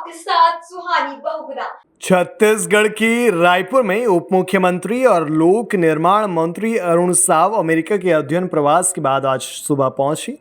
आपके साथ सुहानी बहुगुना। छत्तीसगढ़ की रायपुर में उप मुख्यमंत्री और लोक निर्माण मंत्री अरुण साव अमेरिका के अध्ययन प्रवास के बाद आज सुबह पहुंची,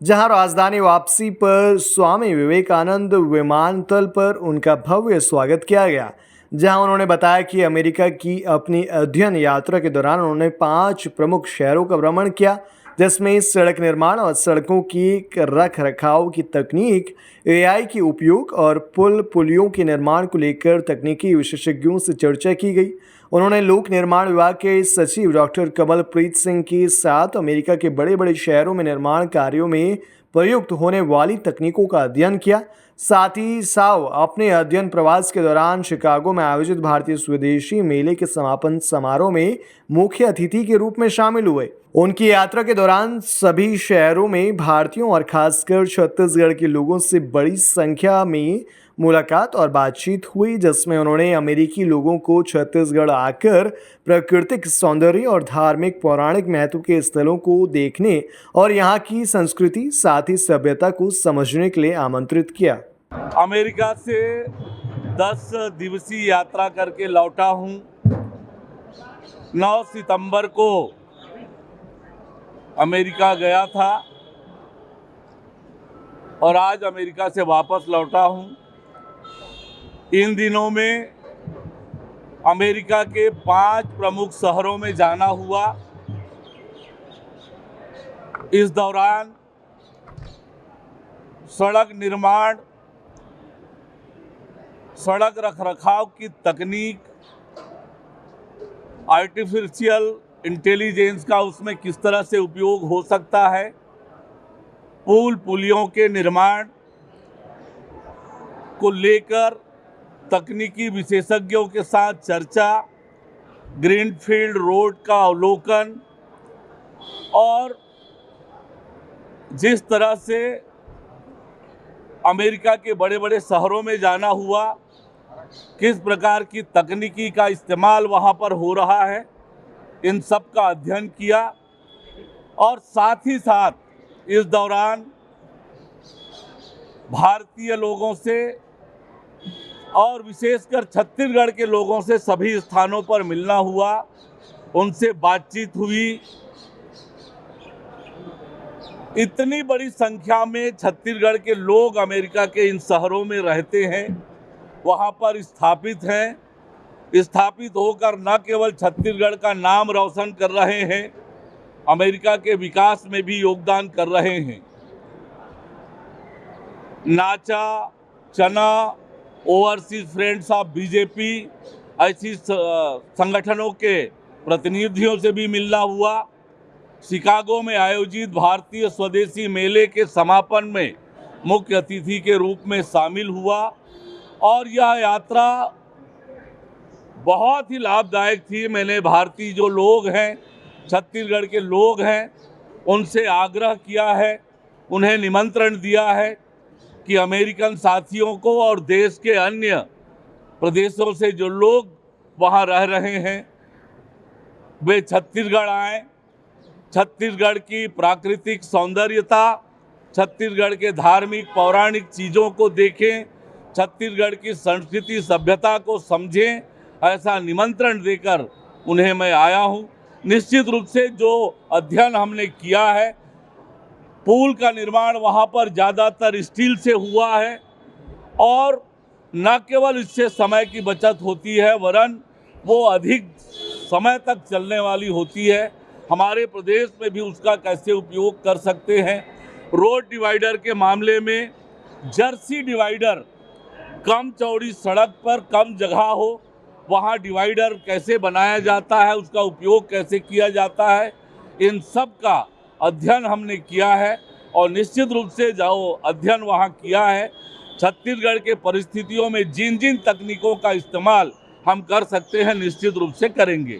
जहां राजधानी वापसी पर स्वामी विवेकानंद विमानतल पर उनका भव्य स्वागत किया गया। जहां उन्होंने बताया कि अमेरिका की अपनी अध्ययन यात्रा के दौरान उन्होंने 5 प्रमुख शहरों का भ्रमण किया, जिसमें सड़क निर्माण और सड़कों की रख रखाव की तकनीक, एआई की उपयोग और पुलियों के निर्माण को लेकर तकनीकी विशेषज्ञों से चर्चा की गई। उन्होंने लोक निर्माण विभाग के सचिव डॉक्टर कमलप्रीत सिंह के साथ अमेरिका के बड़े बड़े शहरों में निर्माण कार्यों में प्रयुक्त होने वाली तकनीकों का अध्ययन किया। साथ ही साव अपने अध्ययन प्रवास के दौरान शिकागो में आयोजित भारतीय स्वदेशी मेले के समापन समारोह में मुख्य अतिथि के रूप में शामिल हुए। उनकी यात्रा के दौरान सभी शहरों में भारतीयों और खासकर छत्तीसगढ़ के लोगों से बड़ी संख्या में मुलाकात और बातचीत हुई, जिसमें उन्होंने अमेरिकी लोगों को छत्तीसगढ़ आकर प्राकृतिक सौंदर्य और धार्मिक पौराणिक महत्व के स्थलों को देखने और यहाँ की संस्कृति साथ ही सभ्यता को समझने के लिए आमंत्रित किया। अमेरिका से 10 दिवसीय यात्रा करके लौटा हूँ। 9 सितंबर को अमेरिका गया था और आज अमेरिका से वापस लौटा हूँ। इन दिनों में अमेरिका के 5 प्रमुख शहरों में जाना हुआ। इस दौरान सड़क निर्माण, सड़क रखरखाव की तकनीक, आर्टिफिशियल इंटेलिजेंस का उसमें किस तरह से उपयोग हो सकता है, पुलियों के निर्माण को लेकर तकनीकी विशेषज्ञों के साथ चर्चा, ग्रीनफील्ड रोड का अवलोकन और जिस तरह से अमेरिका के बड़े बड़े शहरों में जाना हुआ, किस प्रकार की तकनीकी का इस्तेमाल वहाँ पर हो रहा है, इन सब का अध्ययन किया। और साथ ही साथ इस दौरान भारतीय लोगों से और विशेषकर छत्तीसगढ़ के लोगों से सभी स्थानों पर मिलना हुआ, उनसे बातचीत हुई। इतनी बड़ी संख्या में छत्तीसगढ़ के लोग अमेरिका के इन शहरों में रहते हैं, वहाँ पर स्थापित हैं, स्थापित होकर न केवल छत्तीसगढ़ का नाम रोशन कर रहे हैं, अमेरिका के विकास में भी योगदान कर रहे हैं। नाचा, चना, ओवरसीज फ्रेंड्स ऑफ बीजेपी ऐसी संगठनों के प्रतिनिधियों से भी मिलना हुआ। शिकागो में आयोजित भारतीय स्वदेशी मेले के समापन में मुख्य अतिथि के रूप में शामिल हुआ और यह यात्रा बहुत ही लाभदायक थी। मैंने भारतीय जो लोग हैं, छत्तीसगढ़ के लोग हैं, उनसे आग्रह किया है, उन्हें निमंत्रण दिया है कि अमेरिकन साथियों को और देश के अन्य प्रदेशों से जो लोग वहाँ रह रहे हैं वे छत्तीसगढ़ आएँ, छत्तीसगढ़ की प्राकृतिक सौंदर्यता, छत्तीसगढ़ के धार्मिक पौराणिक चीज़ों को देखें, छत्तीसगढ़ की संस्कृति सभ्यता को समझें, ऐसा निमंत्रण देकर उन्हें मैं आया हूँ। निश्चित रूप से जो अध्ययन हमने किया है, पुल का निर्माण वहाँ पर ज़्यादातर स्टील से हुआ है और न केवल इससे समय की बचत होती है वरन वो अधिक समय तक चलने वाली होती है। हमारे प्रदेश में भी उसका कैसे उपयोग कर सकते हैं। रोड डिवाइडर के मामले में जर्सी डिवाइडर, कम चौड़ी सड़क पर कम जगह हो, वहाँ डिवाइडर कैसे बनाया जाता है, उसका उपयोग कैसे किया जाता है, इन सब का अध्ययन हमने किया है। और निश्चित रूप से जो अध्ययन वहाँ किया है, छत्तीसगढ़ के परिस्थितियों में जिन जिन तकनीकों का इस्तेमाल हम कर सकते हैं, निश्चित रूप से करेंगे।